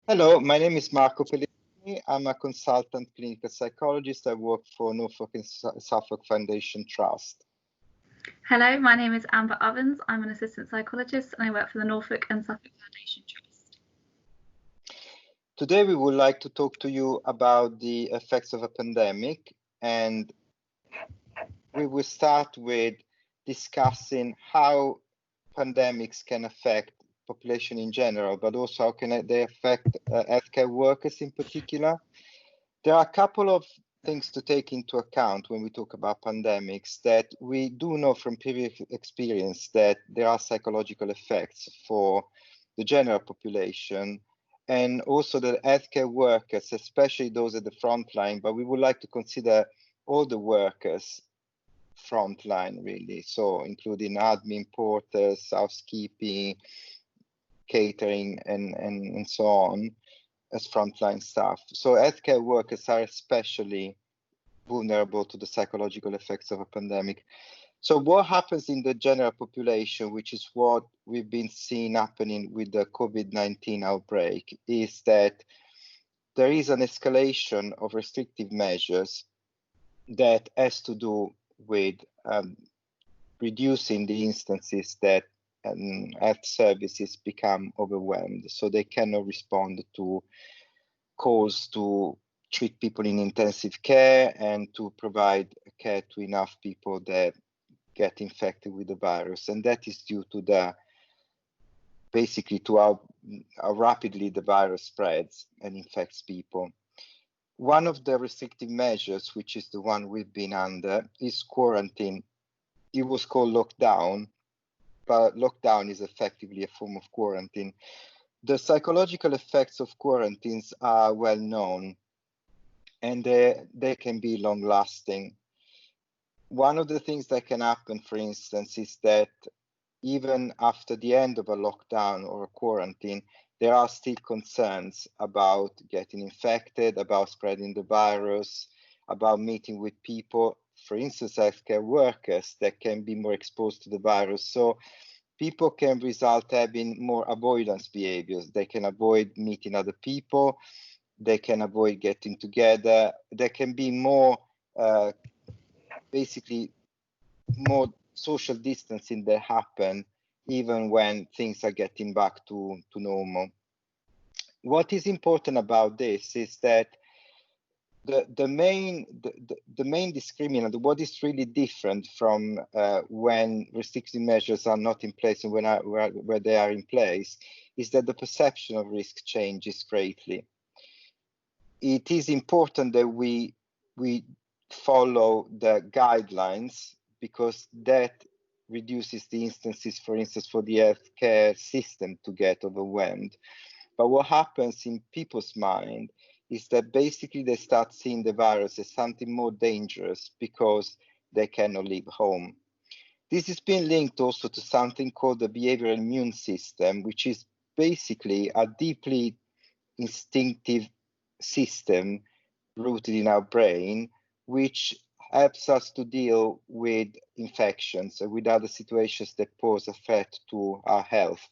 Hello, my name is Marco Pellegrini. I'm a consultant clinical psychologist. I work for Norfolk and Suffolk Foundation Trust. Hello, my name is Amber Ovens. I'm an assistant psychologist and I work for the Norfolk and Suffolk Foundation Trust. Today we would like to talk to you about the effects of a pandemic, and we will start with discussing how pandemics can affect population in general, but also how can they affect healthcare workers in particular. There are a couple of things to take into account when we talk about pandemics that we do know from previous experience that there are psychological effects for the general population and also the healthcare workers, especially those at the front line, but we would like to consider all the workers front line really, so including admin, porters, housekeeping, catering, and so on as frontline staff. So healthcare workers are especially vulnerable to the psychological effects of a pandemic. So what happens in the general population, which is what we've been seeing happening with the COVID-19 outbreak, is that there is an escalation of restrictive measures that has to do with reducing the instances that health services become overwhelmed, so they cannot respond to calls to treat people in intensive care and to provide care to enough people that get infected with the virus. And that is due to basically to how rapidly the virus spreads and infects people. One of the restrictive measures, which is the one we've been under, is quarantine. It was called lockdown, but lockdown is effectively a form of quarantine. The psychological effects of quarantines are well known, and they can be long lasting. One of the things that can happen, for instance, is that even after the end of a lockdown or a quarantine, there are still concerns about getting infected, about spreading the virus, about meeting with people, for instance, healthcare workers that can be more exposed to the virus. So people can result having more avoidance behaviors. They can avoid meeting other people. They can avoid getting together. There can be more, basically, more social distancing that happen even when things are getting back to normal. What is important about this is that the main discriminant, what is really different from when restrictive measures are not in place and where they are in place, is that the perception of risk changes greatly. It is important that we follow the guidelines, because that reduces the instances, for instance, for the healthcare system to get overwhelmed. But what happens in people's mind is that basically they start seeing the virus as something more dangerous because they cannot leave home. This has been linked also to something called the behavioral immune system, which is basically a deeply instinctive system rooted in our brain, which helps us to deal with infections and with other situations that pose a threat to our health.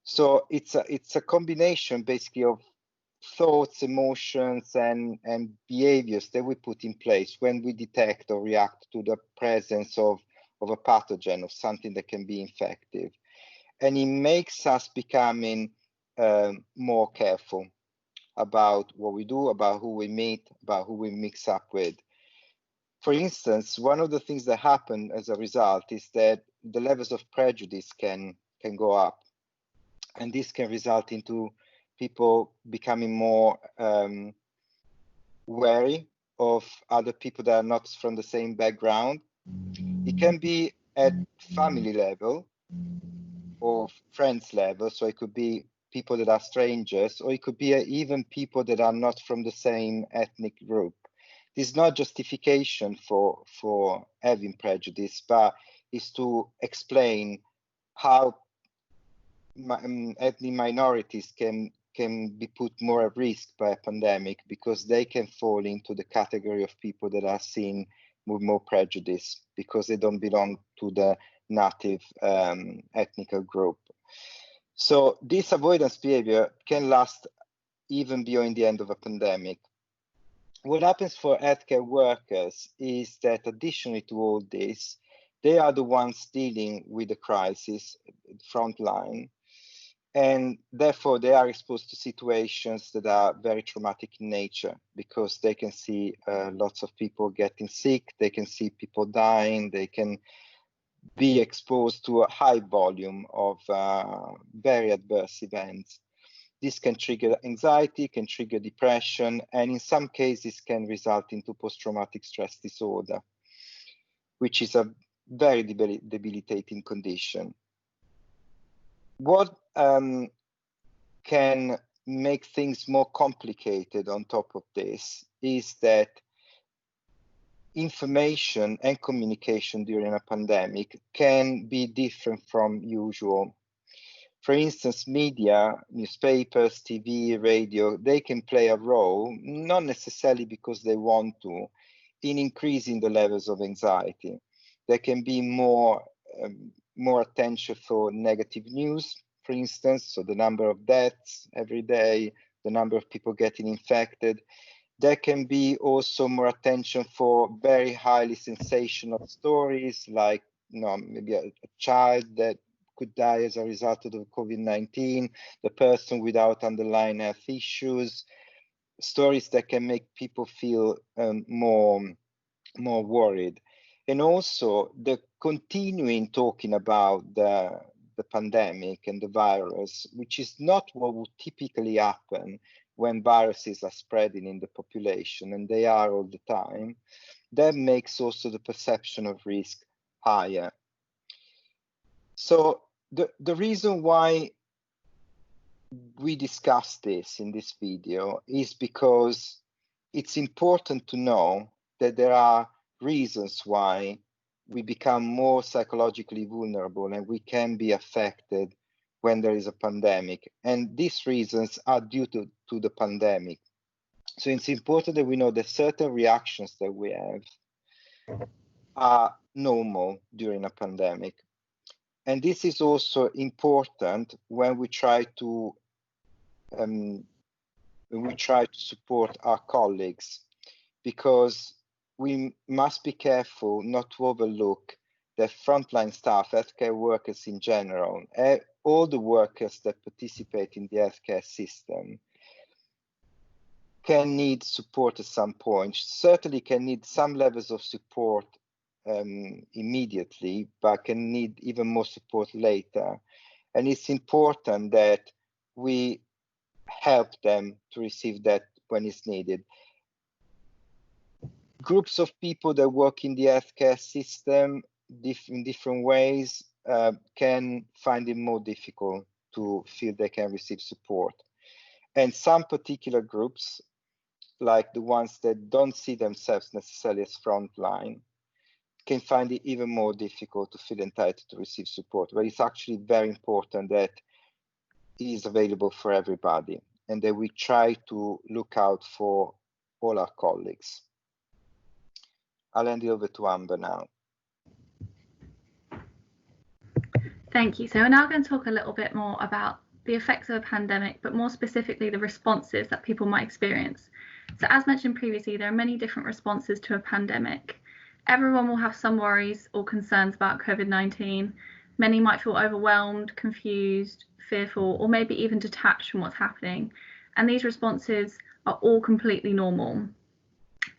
So it's a combination basically of thoughts, emotions, and behaviors that we put in place when we detect or react to the presence of a pathogen, of something that can be infective. And it makes us becoming more careful about what we do, about who we meet, about who we mix up with. For instance, one of the things that happen as a result is that the levels of prejudice can go up. And this can result into people becoming more wary of other people that are not from the same background. It can be at family level or friends level, so it could be people that are strangers, or it could be even people that are not from the same ethnic group. This is not justification for having prejudice, but is to explain how ethnic minorities can be put more at risk by a pandemic, because they can fall into the category of people that are seen with more prejudice because they don't belong to the native ethnic group. So this avoidance behavior can last even beyond the end of a pandemic. What happens for healthcare workers is that additionally to all this, they are the ones dealing with the crisis, front line, and therefore they are exposed to situations that are very traumatic in nature, because they can see lots of people getting sick, they can see people dying, they can be exposed to a high volume of very adverse events. This can trigger anxiety, can trigger depression, and in some cases can result into post-traumatic stress disorder, which is a very debilitating condition. What can make things more complicated on top of this is that information and communication during a pandemic can be different from usual. For instance, media, newspapers, TV, radio, they can play a role, not necessarily because they want to, in increasing the levels of anxiety. There can be more attention for negative news, for instance, so the number of deaths every day, the number of people getting infected. There can be also more attention for very highly sensational stories, like maybe a child that could die as a result of the COVID-19, the person without underlying health issues, stories that can make people feel more worried. And also the continuing talking about the pandemic and the virus, which is not what would typically happen when viruses are spreading in the population, and they are all the time, that makes also the perception of risk higher. So the reason why we discuss this in this video is because it's important to know that there are reasons why we become more psychologically vulnerable and we can be affected when there is a pandemic. And these reasons are due to the pandemic. So it's important that we know that certain reactions that we have are normal during a pandemic. And this is also important when we try to support our colleagues, because we must be careful not to overlook that frontline staff, healthcare workers in general, all the workers that participate in the healthcare system can need support at some point, certainly can need some levels of support immediately, but can need even more support later. And it's important that we help them to receive that when it's needed. Groups of people that work in the healthcare system in different ways can find it more difficult to feel they can receive support. And some particular groups, like the ones that don't see themselves necessarily as frontline, can find it even more difficult to feel entitled to receive support. But it's actually very important that it is available for everybody and that we try to look out for all our colleagues. I'll hand it over to Amber now. Thank you. So we're now going to talk a little bit more about the effects of a pandemic, but more specifically the responses that people might experience. So as mentioned previously, there are many different responses to a pandemic. Everyone will have some worries or concerns about COVID-19. Many might feel overwhelmed, confused, fearful, or maybe even detached from what's happening. And these responses are all completely normal.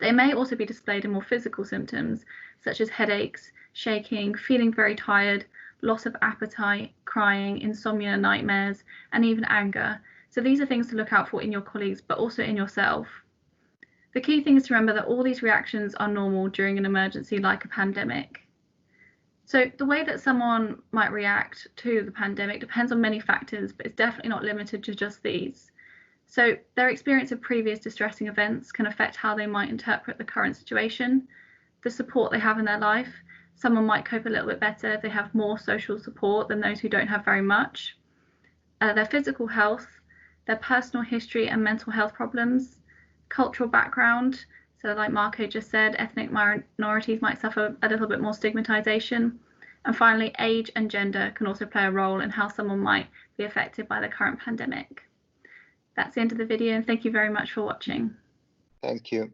They may also be displayed in more physical symptoms, such as headaches, shaking, feeling very tired, loss of appetite, crying, insomnia, nightmares, and even anger. So these are things to look out for in your colleagues, but also in yourself. The key thing is to remember that all these reactions are normal during an emergency like a pandemic. So the way that someone might react to the pandemic depends on many factors, but it's definitely not limited to just these. So their experience of previous distressing events can affect how they might interpret the current situation, the support they have in their life. Someone might cope a little bit better if they have more social support than those who don't have very much. Their physical health, their personal history and mental health problems, cultural background. So like Marco just said, ethnic minorities might suffer a little bit more stigmatization, And finally, age and gender can also play a role in how someone might be affected by the current pandemic. That's the end of the video, and thank you very much for watching. Thank you.